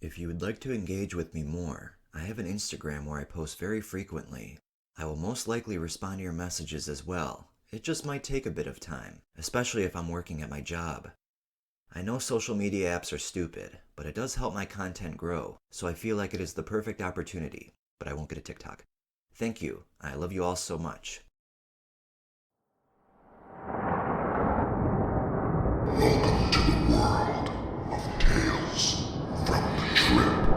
If you would like to engage with me more, I have an Instagram where I post very frequently. I will most likely respond to your messages as well. It just might take a bit of time, especially if I'm working at my job. I know social media apps are stupid, but it does help my content grow, so I feel like it is the perfect opportunity, but I won't get a TikTok. Thank you. I love you all so much. Welcome to the world of Tales from the Trip.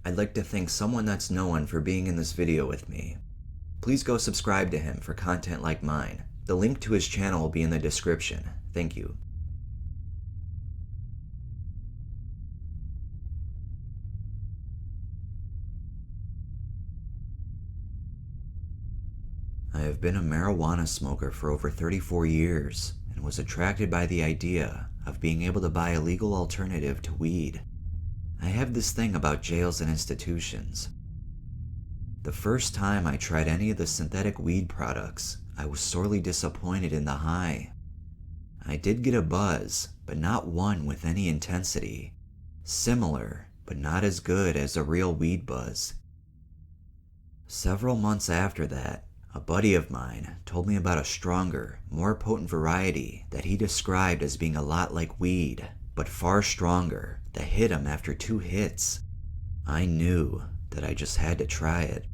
I'd like to thank someone that's NoOne for being in this video with me. Please go subscribe to him for content like mine. The link to his channel will be in the description. Thank you. I have been a marijuana smoker for over 34 years and was attracted by the idea of being able to buy a legal alternative to weed. I have this thing about jails and institutions. The first time I tried any of the synthetic weed products, I was sorely disappointed in the high. I did get a buzz, but not one with any intensity. Similar, but not as good as a real weed buzz. Several months after that, a buddy of mine told me about a stronger, more potent variety that he described as being a lot like weed, but far stronger, that hit him after 2 hits. I knew that I just had to try it.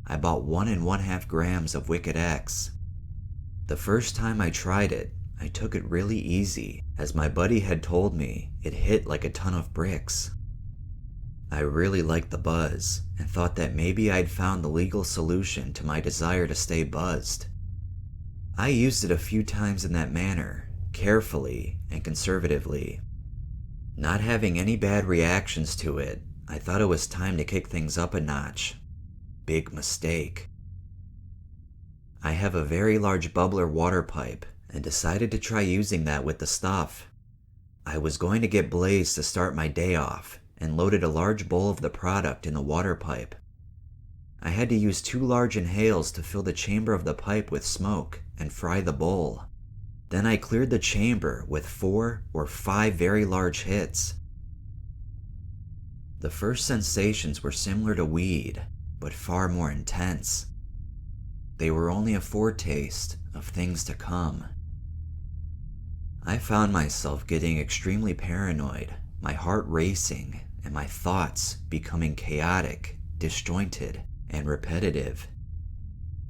I bought 1 1/2 grams of Wicked X. The first time I tried it, I took it really easy, as my buddy had told me it hit like a ton of bricks. I really liked the buzz, and thought that maybe I'd found the legal solution to my desire to stay buzzed. I used it a few times in that manner, carefully and conservatively. Not having any bad reactions to it, I thought it was time to kick things up a notch. Big mistake. I have a very large bubbler water pipe and decided to try using that with the stuff. I was going to get blazed to start my day off and loaded a large bowl of the product in the water pipe. I had to use 2 large inhales to fill the chamber of the pipe with smoke and fry the bowl. Then I cleared the chamber with 4 or 5 very large hits. The first sensations were similar to weed, but far more intense. They were only a foretaste of things to come. I found myself getting extremely paranoid, my heart racing, and my thoughts becoming chaotic, disjointed, and repetitive.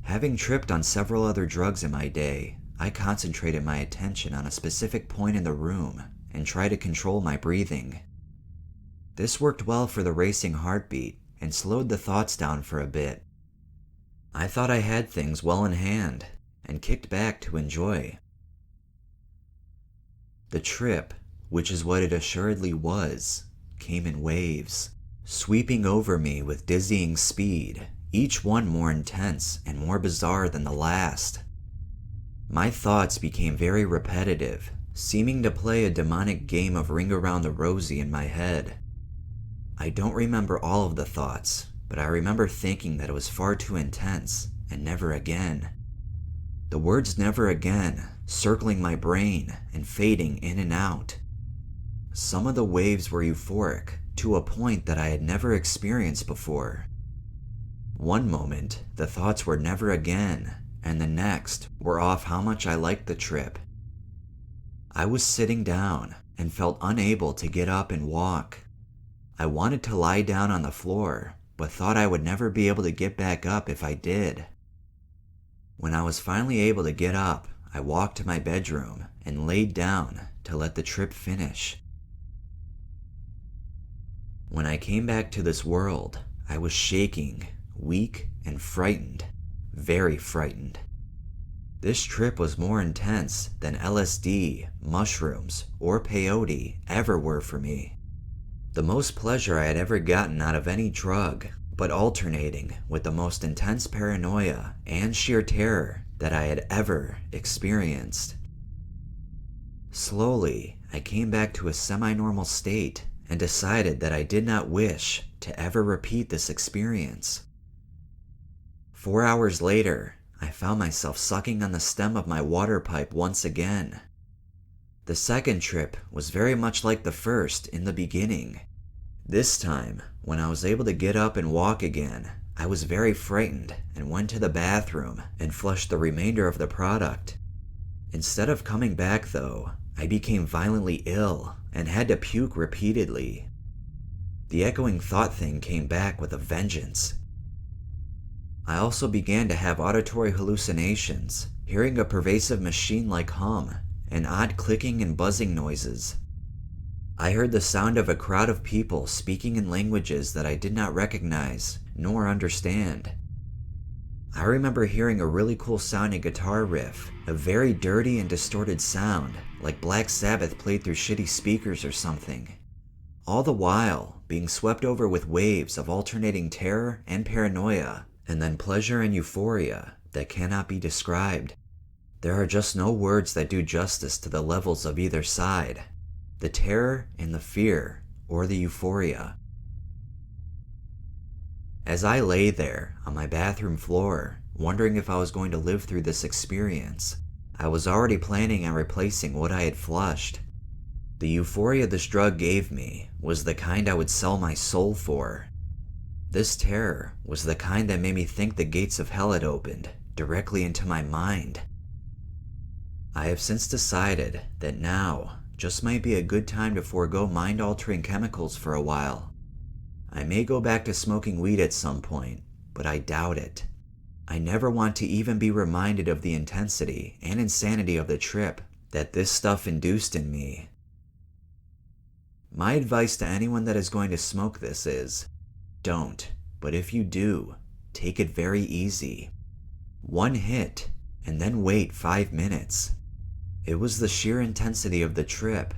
Having tripped on several other drugs in my day, I concentrated my attention on a specific point in the room and tried to control my breathing. This worked well for the racing heartbeat and slowed the thoughts down for a bit. I thought I had things well in hand and kicked back to enjoy. The trip, which is what it assuredly was, came in waves, sweeping over me with dizzying speed, each one more intense and more bizarre than the last. My thoughts became very repetitive, seeming to play a demonic game of Ring Around the Rosie in my head. I don't remember all of the thoughts, but I remember thinking that it was far too intense and never again. The words never again circling my brain and fading in and out. Some of the waves were euphoric to a point that I had never experienced before. One moment, the thoughts were never again, and the next were off how much I liked the trip. I was sitting down and felt unable to get up and walk. I wanted to lie down on the floor, but thought I would never be able to get back up if I did. When I was finally able to get up, I walked to my bedroom and laid down to let the trip finish. When I came back to this world, I was shaking, weak, and frightened. Very frightened. This trip was more intense than LSD, mushrooms, or peyote ever were for me. The most pleasure I had ever gotten out of any drug, but alternating with the most intense paranoia and sheer terror that I had ever experienced. Slowly, I came back to a semi-normal state and decided that I did not wish to ever repeat this experience. 4 hours later, I found myself sucking on the stem of my water pipe once again. The second trip was very much like the first in the beginning. This time, when I was able to get up and walk again, I was very frightened and went to the bathroom and flushed the remainder of the product. Instead of coming back though, I became violently ill and had to puke repeatedly. The echoing thought thing came back with a vengeance. I also began to have auditory hallucinations, hearing a pervasive machine-like hum and odd clicking and buzzing noises. I heard the sound of a crowd of people speaking in languages that I did not recognize nor understand. I remember hearing a really cool sounding guitar riff, a very dirty and distorted sound, like Black Sabbath played through shitty speakers or something. All the while, being swept over with waves of alternating terror and paranoia, and then pleasure and euphoria that cannot be described. There are just no words that do justice to the levels of either side, the terror and the fear, or the euphoria. As I lay there on my bathroom floor, wondering if I was going to live through this experience, I was already planning on replacing what I had flushed. The euphoria this drug gave me was the kind I would sell my soul for. This terror was the kind that made me think the gates of hell had opened directly into my mind. I have since decided that now just might be a good time to forego mind-altering chemicals for a while. I may go back to smoking weed at some point, but I doubt it. I never want to even be reminded of the intensity and insanity of the trip that this stuff induced in me. My advice to anyone that is going to smoke this is, don't, but if you do, take it very easy. One hit, and then wait 5 minutes. It was the sheer intensity of the trip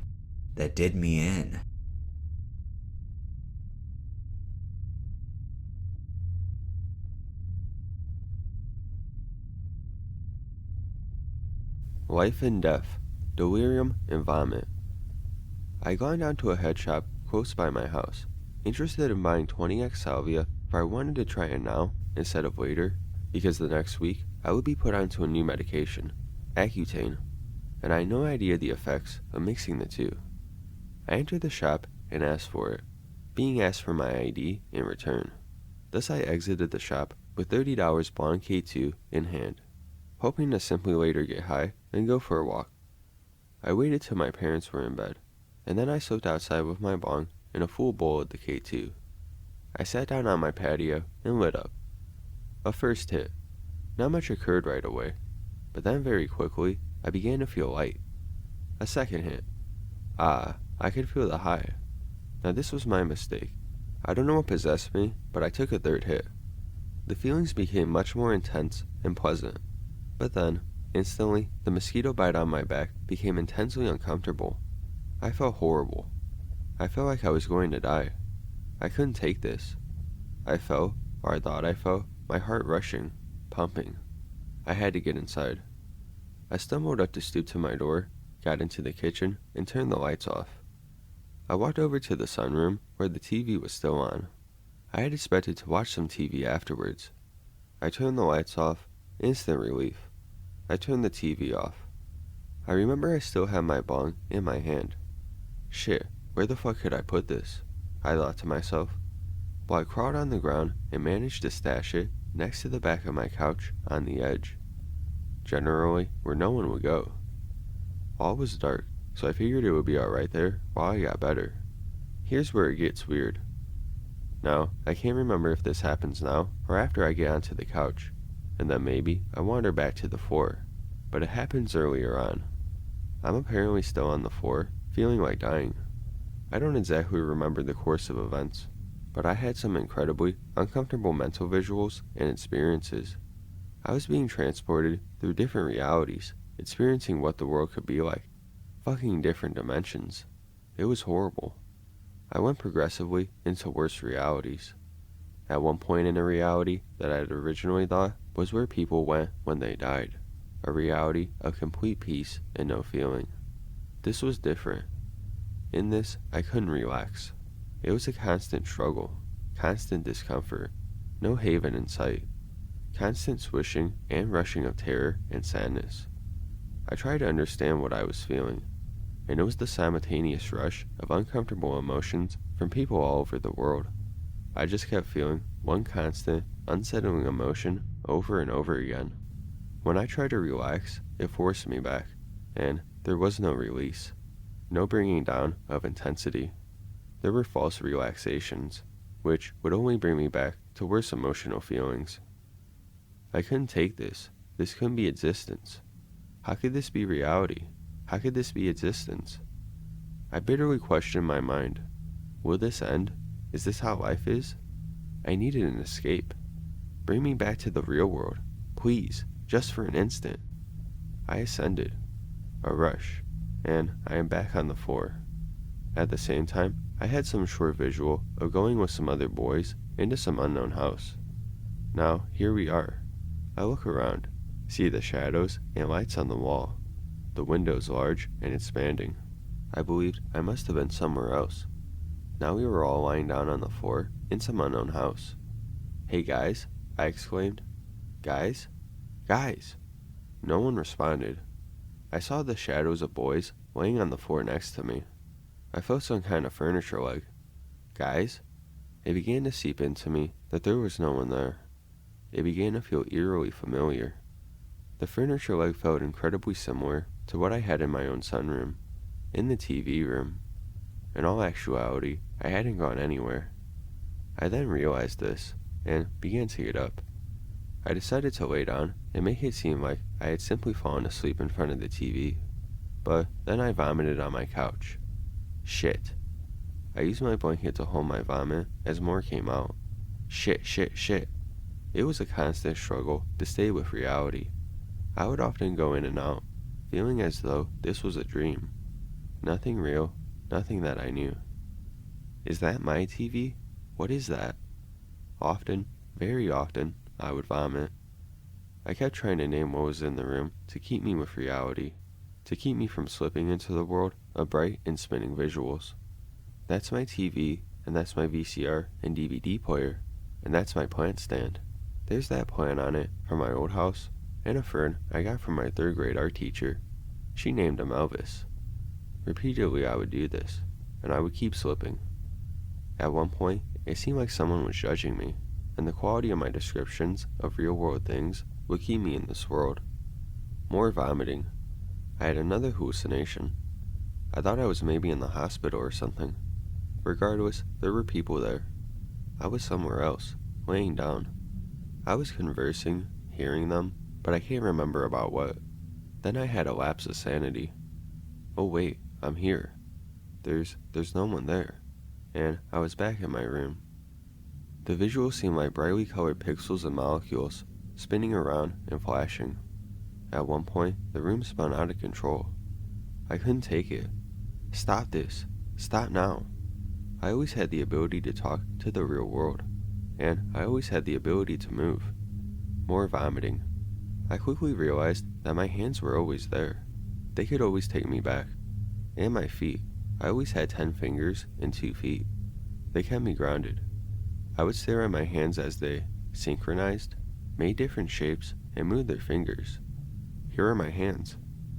that did me in. Life and Death, Delirium and Vomit. I had gone down to a head shop close by my house, interested in buying 20x salvia, for I wanted to try it now instead of later, because the next week I would be put onto a new medication, Accutane, and I had no idea the effects of mixing the two. I entered the shop and asked for it, being asked for my ID in return. Thus I exited the shop with $30 Blonde K2 in hand, hoping to simply later get high and go for a walk. I waited till my parents were in bed, and then I soaked outside with my bong and a full bowl of the K2. I sat down on my patio and lit up. A first hit. Not much occurred right away, but then very quickly I began to feel light. A second hit. I could feel the high. Now this was my mistake. I don't know what possessed me, but I took a third hit. The feelings became much more intense and pleasant, but then, instantly, the mosquito bite on my back became intensely uncomfortable. I felt horrible. I felt like I was going to die. I couldn't take this. I felt, or I thought I felt, my heart rushing, pumping. I had to get inside. I stumbled up to stoop to my door, got into the kitchen, and turned the lights off. I walked over to the sunroom where the TV was still on. I had expected to watch some TV afterwards. I turned the lights off, instant relief. I turned the TV off. I remember I still had my bong in my hand. Shit, where the fuck could I put this? I thought to myself. Well, I crawled on the ground and managed to stash it next to the back of my couch on the edge, generally where no one would go. All was dark, so I figured it would be alright there while I got better. Here's where it gets weird. Now, I can't remember if this happens now or after I get onto the couch, and then maybe I wander back to the floor, but it happens earlier on. I'm apparently still on the floor, feeling like dying. I don't exactly remember the course of events, but I had some incredibly uncomfortable mental visuals and experiences. I was being transported through different realities, experiencing what the world could be like. Fucking different dimensions. It was horrible. I went progressively into worse realities. At one point in a reality that I had originally thought was where people went when they died. A reality of complete peace and no feeling. this was different. In this, I couldn't relax. It was a constant struggle, constant discomfort, no haven in sight, constant swishing and rushing of terror and sadness. I tried to understand what I was feeling, and it was the simultaneous rush of uncomfortable emotions from people all over the world. I just kept feeling one constant, unsettling emotion over and over again. When I tried to relax, it forced me back, and there was no release, no bringing down of intensity. There were false relaxations, which would only bring me back to worse emotional feelings. I couldn't take this. This couldn't be existence. How could this be reality? How could this be existence? I bitterly questioned my mind. Will this end? Is this how life is? I needed an escape. Bring me back to the real world, please, just for an instant. I ascended. A rush, and I am back on the floor. At the same time, I had some short visual of going with some other boys into some unknown house. Now, here we are. I look around, see the shadows and lights on the wall. The windows large and expanding. I believed I must have been somewhere else. Now we were all lying down on the floor in some unknown house. "Hey guys," I exclaimed. "Guys? Guys!" No one responded. I saw the shadows of boys laying on the floor next to me. I felt some kind of furniture leg. Guys? It began to seep into me that there was no one there. It began to feel eerily familiar. The furniture leg felt incredibly similar to what I had in my own sunroom, in the TV room. In all actuality, I hadn't gone anywhere. I then realized this, and began to get up. I decided to lay down and make it seem like I had simply fallen asleep in front of the TV. But then I vomited on my couch. Shit. I used my blanket to hold my vomit as more came out. Shit. It was a constant struggle to stay with reality. I would often go in and out, feeling as though this was a dream. Nothing real, nothing that I knew. Is that my TV? What is that? Often, very often, I would vomit. I kept trying to name what was in the room to keep me with reality, to keep me from slipping into the world of bright and spinning visuals. That's my TV, and that's my VCR and DVD player, and that's my plant stand. There's that plant on it from my old house, and a fern I got from my 3rd grade art teacher. She named him Elvis. Repeatedly I would do this, and I would keep slipping. At one point, it seemed like someone was judging me, and the quality of my descriptions of real-world things would keep me in this world. More vomiting. I had another hallucination. I thought I was maybe in the hospital or something. Regardless, there were people there. I was somewhere else, laying down. I was conversing, hearing them, but I can't remember about what. Then I had a lapse of sanity. Oh wait, I'm here. There's no one there. And I was back in my room. The visuals seemed like brightly colored pixels and molecules, spinning around and flashing. At one point, the room spun out of control. I couldn't take it. Stop this. Stop now. I always had the ability to talk to the real world, and I always had the ability to move. More vomiting. I quickly realized that my hands were always there. They could always take me back. And my feet. I always had 10 fingers and 2 feet. They kept me grounded. I would stare at my hands as they synchronized, made different shapes, and moved their fingers. Here are my hands.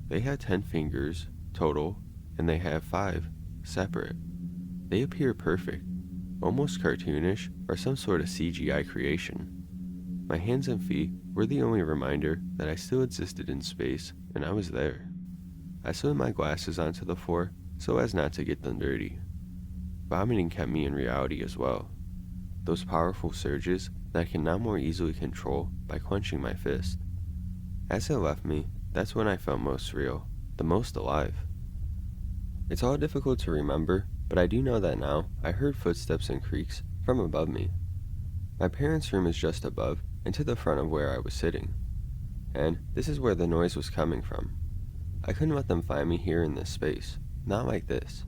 They have 10 fingers total, and they have 5 separate. They appear perfect, almost cartoonish or some sort of CGI creation. My hands and feet were the only reminder that I still existed in space, and I was there. I slid my glasses onto the floor so as not to get them dirty. Vomiting kept me in reality as well. Those powerful surges that I can now more easily control by clenching my fist. As it left me, that's when I felt most real, the most alive. It's all difficult to remember, but I do know that now I heard footsteps and creaks from above me. My parents' room is just above and to the front of where I was sitting, and this is where the noise was coming from. I couldn't let them find me here in this space, not like this.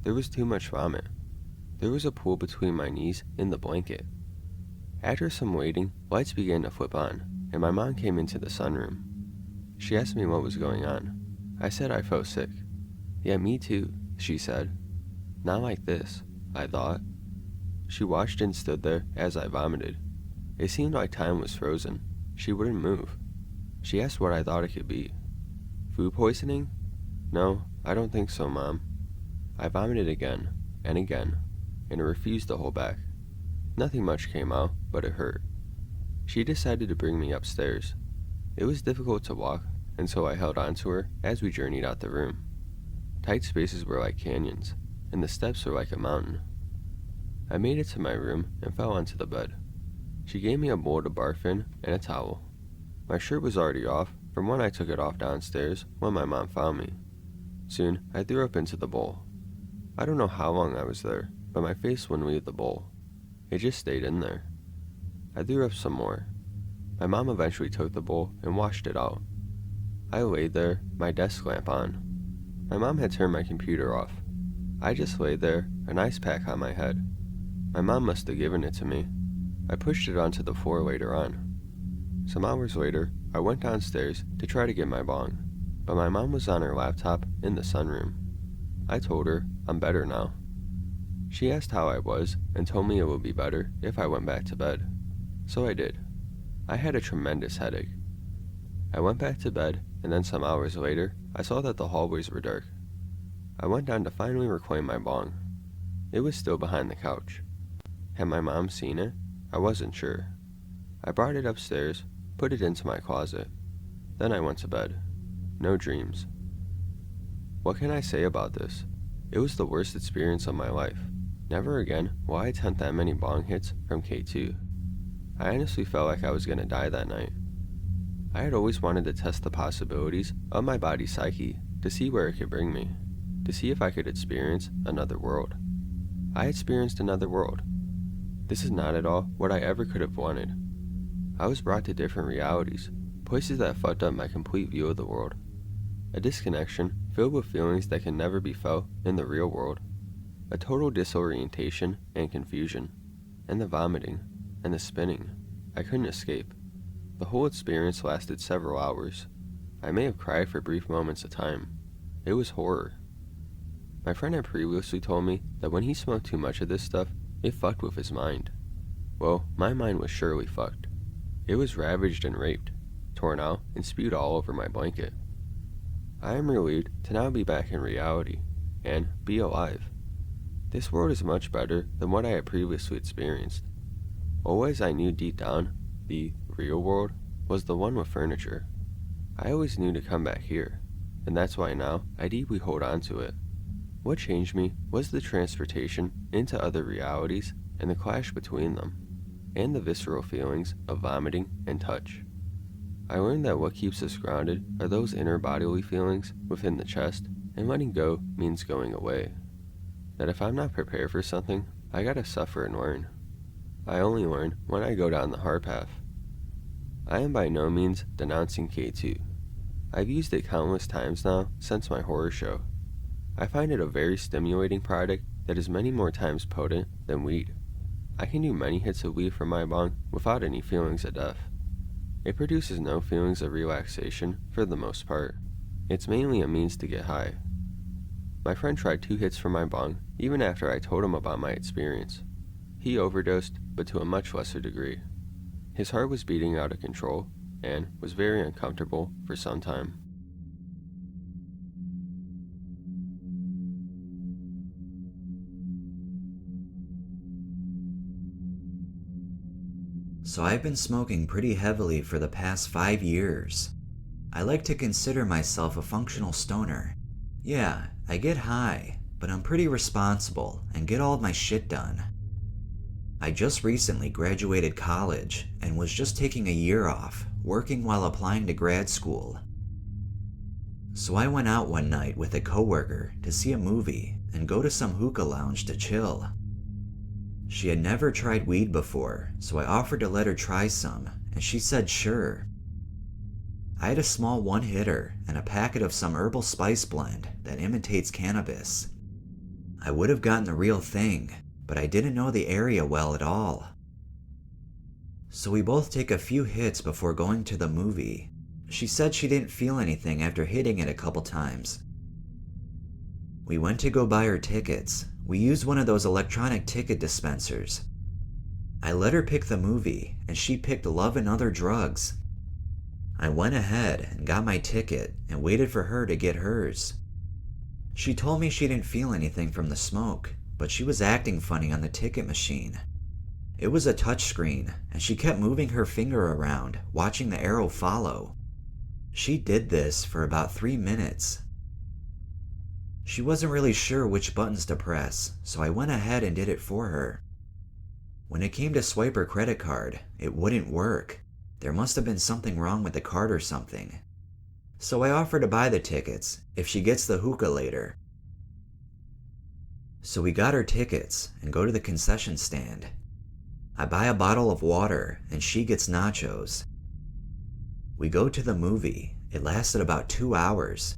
There was too much vomit. There was a pool between my knees in the blanket. After some waiting, lights began to flip on, and my mom came into the sunroom. She asked me what was going on. I said I felt sick. Yeah, me too, she said. Not like this, I thought. She watched and stood there as I vomited. It seemed like time was frozen. She wouldn't move. She asked what I thought it could be. Food poisoning? No, I don't think so, Mom. I vomited again, and it refused to hold back. Nothing much came out, but it hurt. She decided to bring me upstairs. It was difficult to walk, and so I held on to her as we journeyed out the room. Tight spaces were like canyons, and the steps were like a mountain. I made it to my room and fell onto the bed. She gave me a bowl to barf in and a towel. My shirt was already off from when I took it off downstairs when my mom found me. Soon, I threw up into the bowl. I don't know how long I was there, but my face wouldn't leave the bowl. It just stayed in there. I threw up some more. My mom eventually took the bowl and washed it out. I laid there, my desk lamp on. My mom had turned my computer off. I just laid there, an ice pack on my head. My mom must have given it to me. I pushed it onto the floor later on. Some hours later, I went downstairs to try to get my bong, but my mom was on her laptop in the sunroom. I told her I'm better now. She asked how I was and told me it would be better if I went back to bed. So I did. I had a tremendous headache. I went back to bed, and then some hours later, I saw that the hallways were dark. I went down to finally reclaim my bong. It was still behind the couch. Had my mom seen it? I wasn't sure. I brought it upstairs, put it into my closet. Then I went to bed. No dreams. What can I say about this? It was the worst experience of my life. Never again will I attempt that many bong hits from K2. I honestly felt like I was going to die that night. I had always wanted to test the possibilities of my body's psyche to see where it could bring me, to see if I could experience another world. I experienced another world. This is not at all what I ever could have wanted. I was brought to different realities, places that fucked up my complete view of the world. A disconnection filled with feelings that can never be felt in the real world. A total disorientation and confusion, and the vomiting, and the spinning. I couldn't escape. The whole experience lasted several hours. I may have cried for brief moments of time. It was horror. My friend had previously told me that when he smoked too much of this stuff, it fucked with his mind. Well, my mind was surely fucked. It was ravaged and raped, torn out and spewed all over my blanket. I am relieved to now be back in reality, and be alive. This world is much better than what I had previously experienced. Always I knew deep down, the real world was the one with furniture. I always knew to come back here, and that's why now I deeply hold on to it. What changed me was the transportation into other realities and the clash between them, and the visceral feelings of vomiting and touch. I learned that what keeps us grounded are those inner bodily feelings within the chest, and letting go means going away. That if I'm not prepared for something, I gotta suffer and learn. I only learn when I go down the hard path. I am by no means denouncing K2. I've used it countless times now since my horror show. I find it a very stimulating product that is many more times potent than weed. I can do many hits of weed from my bong without any feelings of death. It produces no feelings of relaxation for the most part. It's mainly a means to get high. My friend tried 2 hits from my bong even after I told him about my experience. He overdosed, but to a much lesser degree. His heart was beating out of control and was very uncomfortable for some time. So I've been smoking pretty heavily for the past 5 years. I like to consider myself a functional stoner. Yeah, I get high, but I'm pretty responsible and get all of my shit done. I just recently graduated college and was just taking a year off, working while applying to grad school. So I went out one night with a coworker to see a movie and go to some hookah lounge to chill. She had never tried weed before, so I offered to let her try some, and she said sure. I had a small one-hitter and a packet of some herbal spice blend that imitates cannabis. I would have gotten the real thing, but I didn't know the area well at all. So we both take a few hits before going to the movie. She said she didn't feel anything after hitting it a couple times. We went to go buy her tickets. We used one of those electronic ticket dispensers. I let her pick the movie, and she picked Love and Other Drugs. I went ahead and got my ticket and waited for her to get hers. She told me she didn't feel anything from the smoke, but she was acting funny on the ticket machine. It was a touchscreen, and she kept moving her finger around, watching the arrow follow. She did this for about 3 minutes. She wasn't really sure which buttons to press, so I went ahead and did it for her. When it came to swipe her credit card, it wouldn't work. There must have been something wrong with the card or something. So I offered to buy the tickets if she gets the hookah later. So we got her tickets and go to the concession stand. I buy a bottle of water and she gets nachos. We go to the movie. It lasted about 2 hours.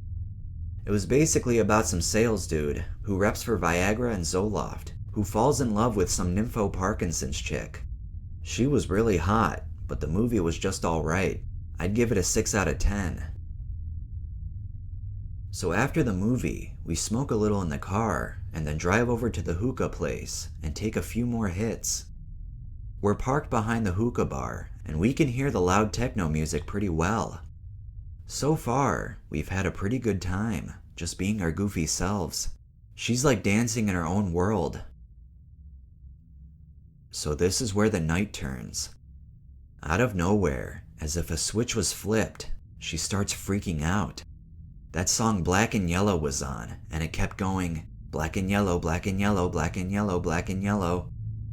It was basically about some sales dude who reps for Viagra and Zoloft, who falls in love with some Nympho Parkinson's chick. She was really hot, but the movie was just alright. I'd give it a 6 out of 10. So after the movie, we smoke a little in the car and then drive over to the hookah place and take a few more hits. We're parked behind the hookah bar and we can hear the loud techno music pretty well. So far, we've had a pretty good time, just being our goofy selves. She's like dancing in her own world. So this is where the night turns. Out of nowhere, as if a switch was flipped, she starts freaking out. That song Black and Yellow was on, and it kept going, black and yellow, black and yellow, black and yellow, black and yellow.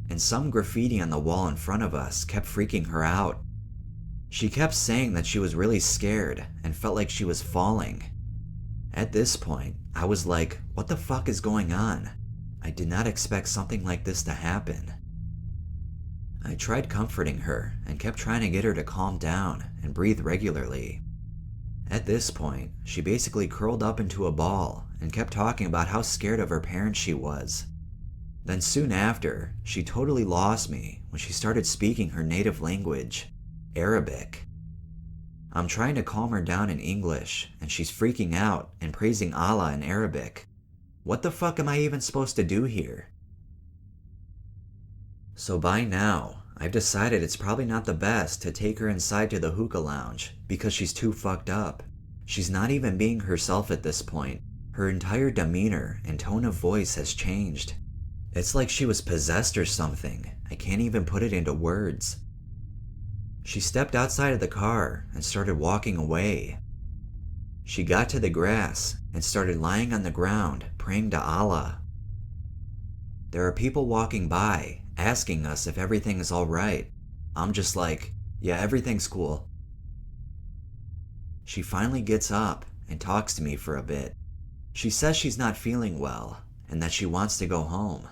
And some graffiti on the wall in front of us kept freaking her out. She kept saying that she was really scared and felt like she was falling. At this point, I was like, what the fuck is going on? I did not expect something like this to happen. I tried comforting her and kept trying to get her to calm down and breathe regularly. At this point, she basically curled up into a ball and kept talking about how scared of her parents she was. Then soon after, she totally lost me when she started speaking her native language, Arabic. I'm trying to calm her down in English, and she's freaking out and praising Allah in Arabic. What the fuck am I even supposed to do here? So by now, I've decided it's probably not the best to take her inside to the hookah lounge because she's too fucked up. She's not even being herself at this point. Her entire demeanor and tone of voice has changed. It's like she was possessed or something. I can't even put it into words. She stepped outside of the car and started walking away. She got to the grass and started lying on the ground, praying to Allah. There are people walking by, asking us if everything is alright. I'm just like, yeah, everything's cool. She finally gets up and talks to me for a bit. She says she's not feeling well and that she wants to go home.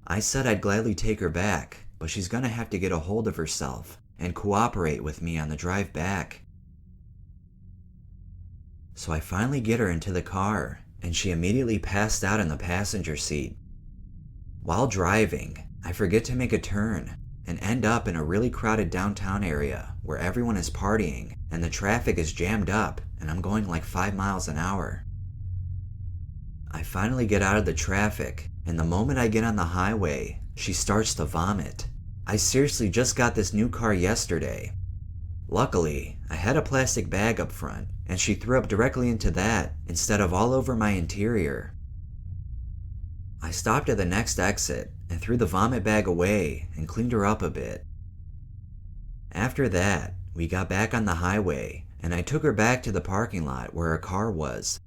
I said I'd gladly take her back, but she's gonna have to get a hold of herself and cooperate with me on the drive back. So I finally get her into the car, and she immediately passed out in the passenger seat. While driving, I forget to make a turn and end up in a really crowded downtown area where everyone is partying and the traffic is jammed up and I'm going like 5 miles an hour. I finally get out of the traffic, and the moment I get on the highway, she starts to vomit. I seriously just got this new car yesterday. Luckily, I had a plastic bag up front, and she threw up directly into that instead of all over my interior. I stopped at the next exit and threw the vomit bag away and cleaned her up a bit. After that, we got back on the highway, and I took her back to the parking lot where her car was.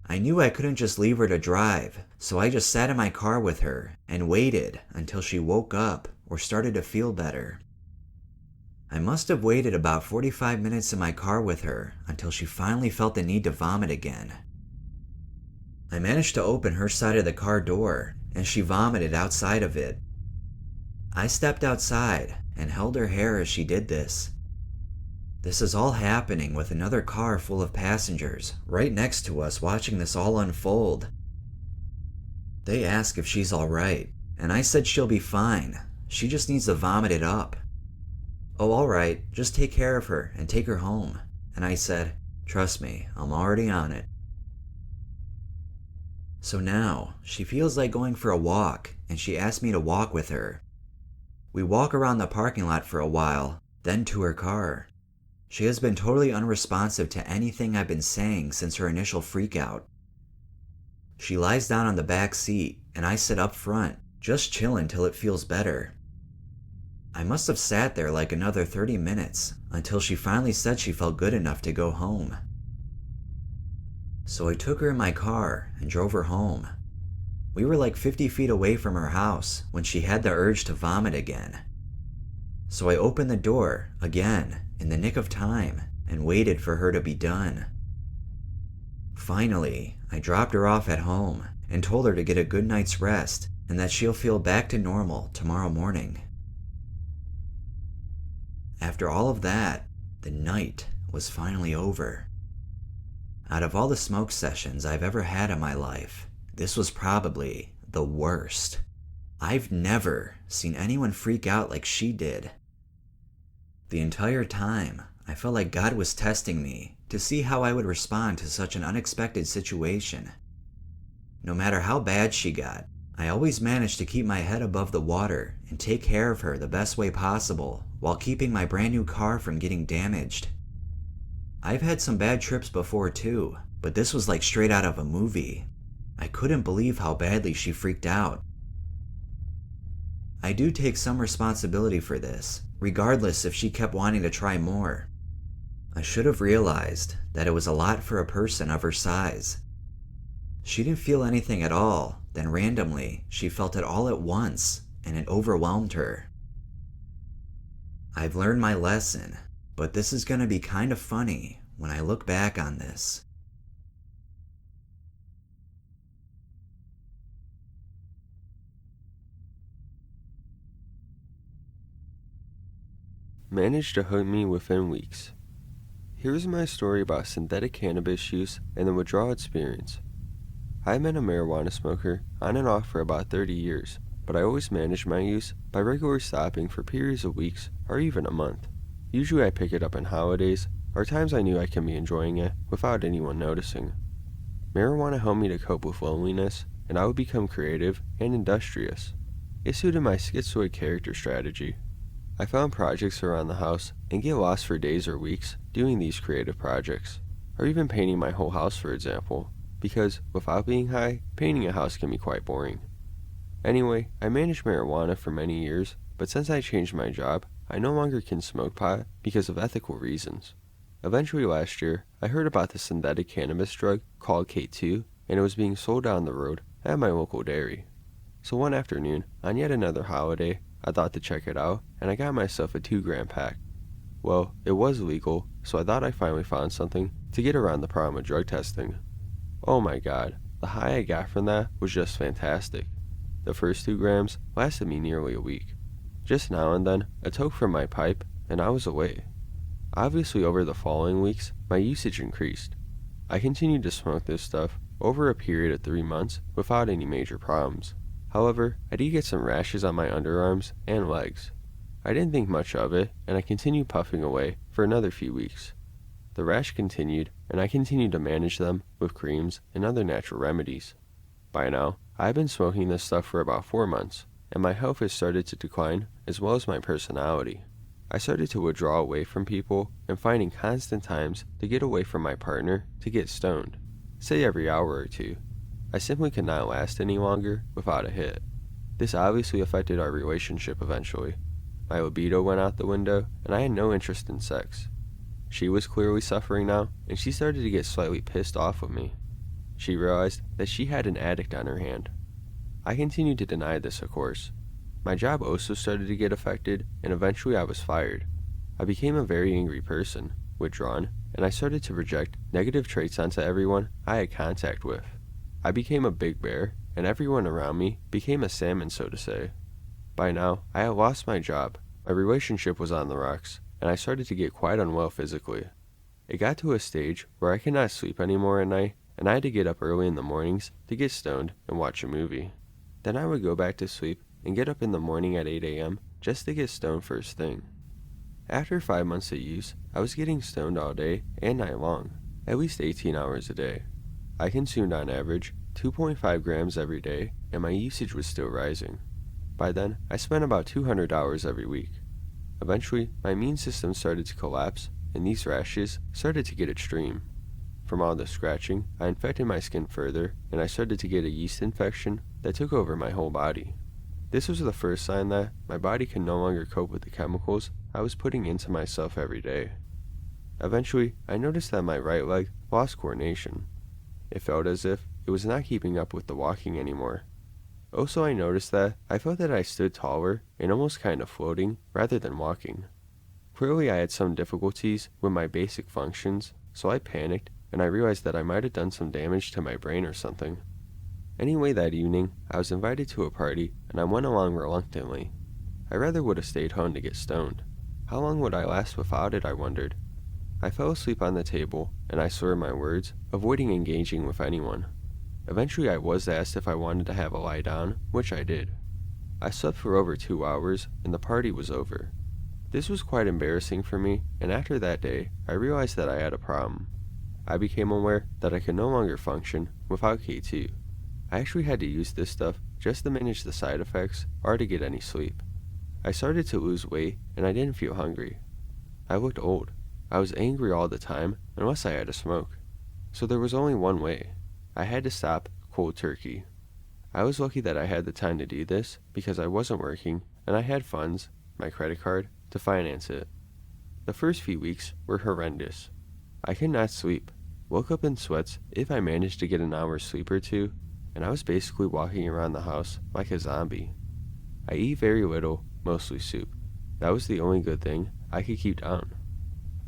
I knew I couldn't just leave her to drive, so I just sat in my car with her and waited until she woke up or started to feel better. I must have waited about 45 minutes in my car with her until she finally felt the need to vomit again. I managed to open her side of the car door, and she vomited outside of it. I stepped outside and held her hair as she did this. This is all happening with another car full of passengers right next to us watching this all unfold. They ask if she's alright, and I said she'll be fine. She just needs to vomit it up. Oh, alright, just take care of her and take her home. And I said, trust me, I'm already on it. So now, she feels like going for a walk, and she asked me to walk with her. We walk around the parking lot for a while, then to her car. She has been totally unresponsive to anything I've been saying since her initial freakout. She lies down on the back seat, and I sit up front, just chillin' till it feels better. I must have sat there like another 30 minutes until she finally said she felt good enough to go home. So I took her in my car and drove her home. We were like 50 feet away from her house when she had the urge to vomit again. So I opened the door, again, in the nick of time, and waited for her to be done. Finally, I dropped her off at home and told her to get a good night's rest and that she'll feel back to normal tomorrow morning. After all of that, the night was finally over. Out of all the smoke sessions I've ever had in my life, this was probably the worst. I've never seen anyone freak out like she did. The entire time, I felt like God was testing me to see how I would respond to such an unexpected situation. No matter how bad she got, I always managed to keep my head above the water and take care of her the best way possible while keeping my brand new car from getting damaged. I've had some bad trips before too, but this was like straight out of a movie. I couldn't believe how badly she freaked out. I do take some responsibility for this, regardless if she kept wanting to try more. I should have realized that it was a lot for a person of her size. She didn't feel anything at all, then randomly, she felt it all at once, and it overwhelmed her. I've learned my lesson, but this is gonna be kind of funny when I look back on this. Managed to hook me within weeks. Here's my story about synthetic cannabis use and the withdrawal experience. I've been a marijuana smoker on and off for about 30 years, but I always managed my use by regularly stopping for periods of weeks or even a month. Usually I pick it up on holidays or times I knew I can be enjoying it without anyone noticing. Marijuana helped me to cope with loneliness, and I would become creative and industrious. It suited my schizoid character strategy. I found projects around the house and get lost for days or weeks doing these creative projects, or even painting my whole house, for example, because without being high, painting a house can be quite boring. Anyway, I managed marijuana for many years, but since I changed my job, I no longer can smoke pot because of ethical reasons. Eventually last year, I heard about the synthetic cannabis drug called K2, and it was being sold down the road at my local dairy. So one afternoon, on yet another holiday, I thought to check it out, and I got myself a 2-gram pack. Well, it was legal, so I thought I finally found something to get around the problem of drug testing. Oh my god, the high I got from that was just fantastic. The first 2 grams lasted me nearly a week. Just now and then, a toke from my pipe, and I was away. Obviously over the following weeks, my usage increased. I continued to smoke this stuff over a period of 3 months without any major problems. However, I did get some rashes on my underarms and legs. I didn't think much of it, and I continued puffing away for another few weeks. The rash continued, and I continued to manage them with creams and other natural remedies. By now, I've been smoking this stuff for about 4 months, and my health has started to decline as well as my personality. I started to withdraw away from people and finding constant times to get away from my partner to get stoned, say every hour or two. I simply could not last any longer without a hit. This obviously affected our relationship eventually. My libido went out the window, and I had no interest in sex. She was clearly suffering now, and she started to get slightly pissed off with me. She realized that she had an addict on her hand. I continued to deny this, of course. My job also started to get affected, and eventually I was fired. I became a very angry person, withdrawn, and I started to project negative traits onto everyone I had contact with. I became a big bear, and everyone around me became a salmon, so to say. By now, I had lost my job, my relationship was on the rocks, and I started to get quite unwell physically. It got to a stage where I could not sleep anymore at night, and I had to get up early in the mornings to get stoned and watch a movie. Then I would go back to sleep and get up in the morning at 8 a.m. just to get stoned first thing. After 5 months of use, I was getting stoned all day and night long, at least 18 hours a day. I consumed on average 2.5 grams every day, and my usage was still rising. By then, I spent about $200 every week. Eventually, my immune system started to collapse, and these rashes started to get extreme. From all the scratching, I infected my skin further, and I started to get a yeast infection that took over my whole body. This was the first sign that my body could no longer cope with the chemicals I was putting into myself every day. Eventually, I noticed that my right leg lost coordination. It felt as if it was not keeping up with the walking anymore. Also, I noticed that I felt that I stood taller and almost kind of floating rather than walking. Clearly, I had some difficulties with my basic functions, so I panicked and I realized that I might have done some damage to my brain or something. Anyway, that evening, I was invited to a party and I went along reluctantly. I rather would have stayed home to get stoned. How long would I last without it, I wondered. I fell asleep on the table and I slurred my words, avoiding engaging with anyone. Eventually, I was asked if I wanted to have a lie down, which I did. I slept for over 2 hours and the party was over. This was quite embarrassing for me, and after that day, I realized that I had a problem. I became aware that I could no longer function without K2. I actually had to use this stuff just to manage the side effects or to get any sleep. I started to lose weight and I didn't feel hungry. I looked old. I was angry all the time unless I had a smoke. So there was only one way. I had to stop cold turkey. I was lucky that I had the time to do this because I wasn't working and I had funds, my credit card, to finance it. The first few weeks were horrendous. I could not sleep, woke up in sweats if I managed to get an hour's sleep or two, and I was basically walking around the house like a zombie. I eat very little, mostly soup. That was the only good thing I could keep down.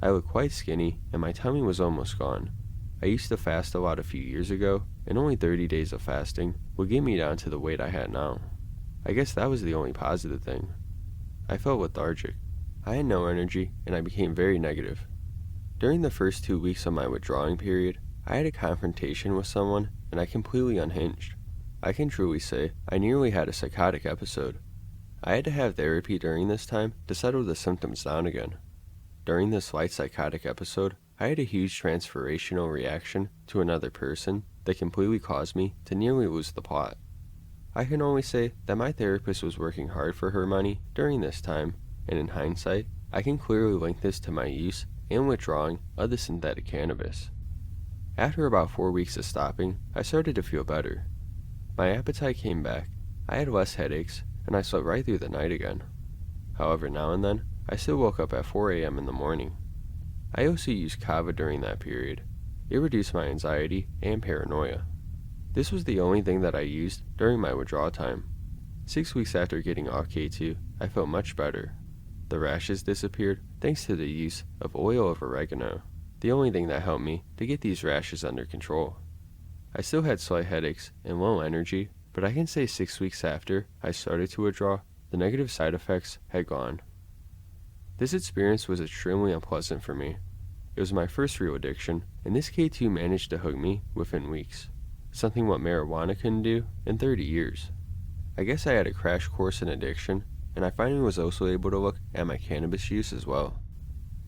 I looked quite skinny and my tummy was almost gone. I used to fast a lot a few years ago, and only 30 days of fasting would get me down to the weight I had now. I guess that was the only positive thing. I felt lethargic. I had no energy and I became very negative. During the first 2 weeks of my withdrawing period, I had a confrontation with someone and I completely unhinged. I can truly say I nearly had a psychotic episode. I had to have therapy during this time to settle the symptoms down again. During this slight psychotic episode, I had a huge transformational reaction to another person that completely caused me to nearly lose the plot. I can only say that my therapist was working hard for her money during this time, and in hindsight, I can clearly link this to my use and withdrawing of the synthetic cannabis. After about 4 weeks of stopping, I started to feel better. My appetite came back, I had less headaches, and I slept right through the night again. However, now and then, I still woke up at 4 a.m. in the morning. I also used kava during that period. It reduced my anxiety and paranoia. This was the only thing that I used during my withdrawal time. 6 weeks after getting off K2, I felt much better. The rashes disappeared thanks to the use of oil of oregano, the only thing that helped me to get these rashes under control. I still had slight headaches and low energy, but I can say 6 weeks after I started to withdraw, the negative side effects had gone. This experience was extremely unpleasant for me. It was my first real addiction, and this K2 managed to hook me within weeks, something what marijuana couldn't do in 30 years. I guess I had a crash course in addiction, and I finally was also able to look at my cannabis use as well.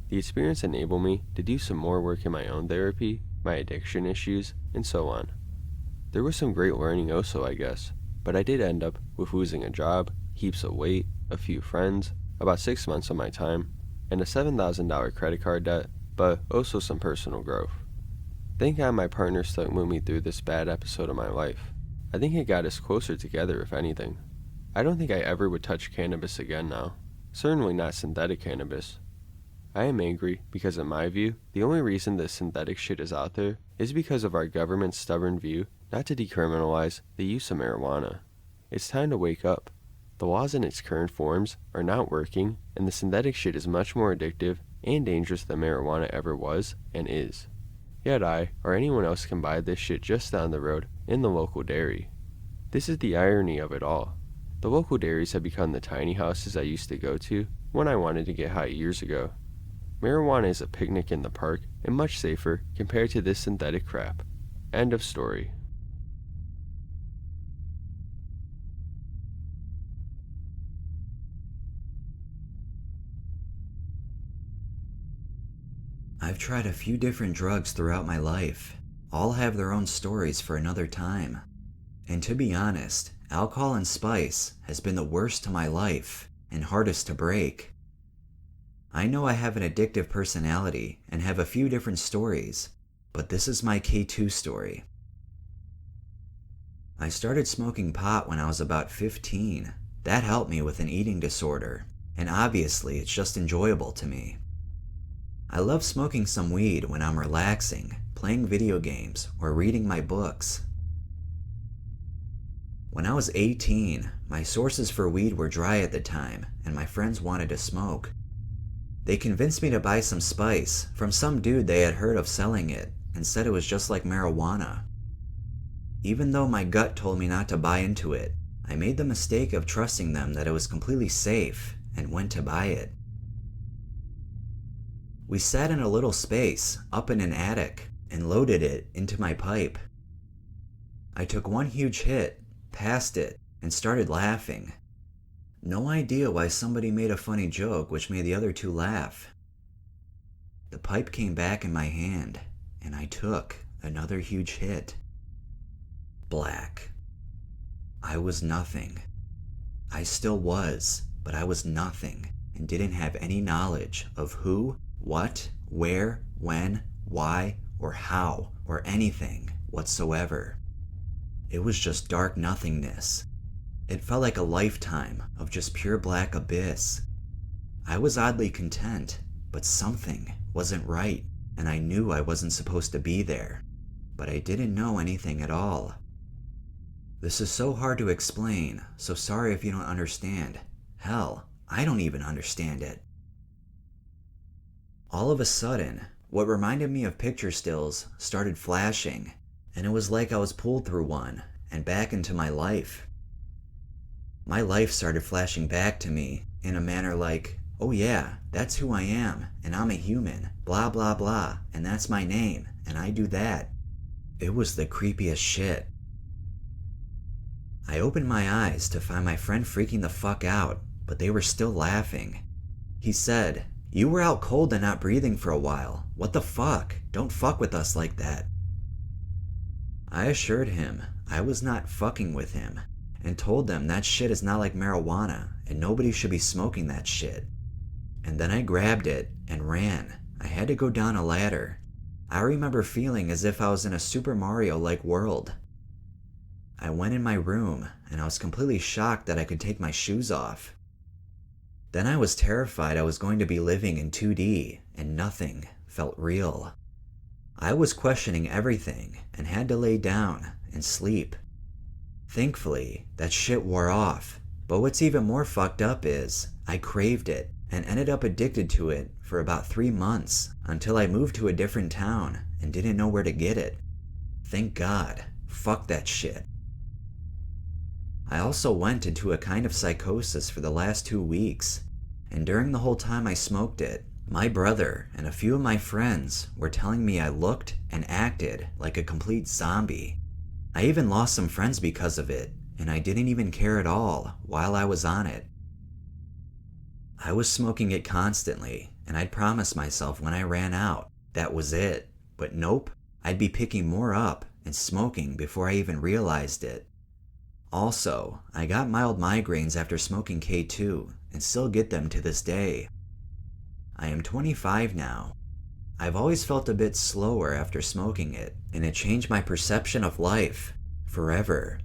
The experience enabled me to do some more work in my own therapy, my addiction issues, and so on. There was some great learning also, I guess, but I did end up with losing a job, heaps of weight, a few friends, about 6 months of my time, and a $7,000 credit card debt, but also some personal growth. Thank God my partner stuck with me through this bad episode of my life. I think it got us closer together, if anything. I don't think I ever would touch cannabis again now. Certainly not synthetic cannabis. I am angry because in my view, the only reason this synthetic shit is out there is because of our government's stubborn view not to decriminalize the use of marijuana. It's time to wake up. The laws in its current forms are not working, and the synthetic shit is much more addictive and dangerous than marijuana ever was and is. Yet I, or anyone else, can buy this shit just down the road in the local dairy. This is the irony of it all. The local dairies have become the tiny houses I used to go to when I wanted to get high years ago. Marijuana is a picnic in the park and much safer compared to this synthetic crap. End of story. I've tried a few different drugs throughout my life, all have their own stories for another time. And to be honest, alcohol and spice has been the worst to my life and hardest to break. I know I have an addictive personality and have a few different stories, but this is my K2 story. I started smoking pot when I was about 15. That helped me with an eating disorder, and obviously it's just enjoyable to me. I love smoking some weed when I'm relaxing, playing video games, or reading my books. When I was 18, my sources for weed were dry at the time, and my friends wanted to smoke. They convinced me to buy some spice from some dude they had heard of selling it, and said it was just like marijuana. Even though my gut told me not to buy into it, I made the mistake of trusting them that it was completely safe and went to buy it. We sat in a little space up in an attic and loaded it into my pipe. I took one huge hit, passed it, and started laughing. No idea why somebody made a funny joke which made the other two laugh. The pipe came back in my hand, and I took another huge hit. Black. I was nothing. I still was, but I was nothing and didn't have any knowledge of who, what, where, when, why, or how, or anything whatsoever. It was just dark nothingness. It felt like a lifetime of just pure black abyss. I was oddly content, but something wasn't right, and I knew I wasn't supposed to be there, but I didn't know anything at all. This is so hard to explain, so sorry if you don't understand. Hell, I don't even understand it. All of a sudden, what reminded me of picture stills started flashing, and it was like I was pulled through one and back into my life. My life started flashing back to me in a manner like, oh yeah, that's who I am, and I'm a human, blah blah blah, and that's my name, and I do that. It was the creepiest shit. I opened my eyes to find my friend freaking the fuck out, but they were still laughing. He said, "You were out cold and not breathing for a while. What the fuck? Don't fuck with us like that." I assured him I was not fucking with him, and told them that shit is not like marijuana, and nobody should be smoking that shit. And then I grabbed it and ran. I had to go down a ladder. I remember feeling as if I was in a Super Mario-like world. I went in my room, and I was completely shocked that I could take my shoes off. Then I was terrified I was going to be living in 2D, and nothing felt real. I was questioning everything, and had to lay down and sleep. Thankfully, that shit wore off, but what's even more fucked up is, I craved it, and ended up addicted to it for about 3 months, until I moved to a different town, and didn't know where to get it. Thank God. Fuck that shit. I also went into a kind of psychosis for the last 2 weeks, and during the whole time I smoked it, my brother and a few of my friends were telling me I looked and acted like a complete zombie. I even lost some friends because of it, and I didn't even care at all while I was on it. I was smoking it constantly, and I'd promised myself when I ran out, that was it. But nope, I'd be picking more up and smoking before I even realized it. Also, I got mild migraines after smoking K2, and still get them to this day. I am 25 now. I've always felt a bit slower after smoking it, and it changed my perception of life forever.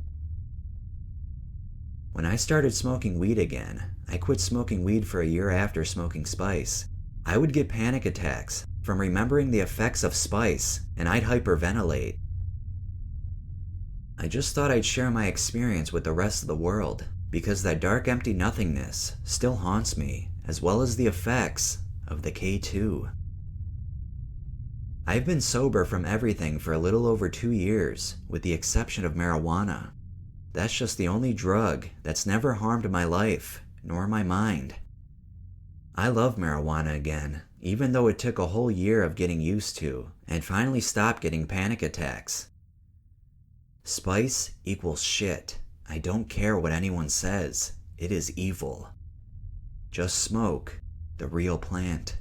When I started smoking weed again, I quit smoking weed for a year after smoking spice. I would get panic attacks from remembering the effects of spice, and I'd hyperventilate. I just thought I'd share my experience with the rest of the world, because that dark empty nothingness still haunts me, as well as the effects of the K2. I've been sober from everything for a little over 2 years, with the exception of marijuana. That's just the only drug that's never harmed my life, nor my mind. I love marijuana again, even though it took a whole year of getting used to, and finally stopped getting panic attacks. Spice equals shit. I don't care what anyone says. It is evil. Just smoke the real plant.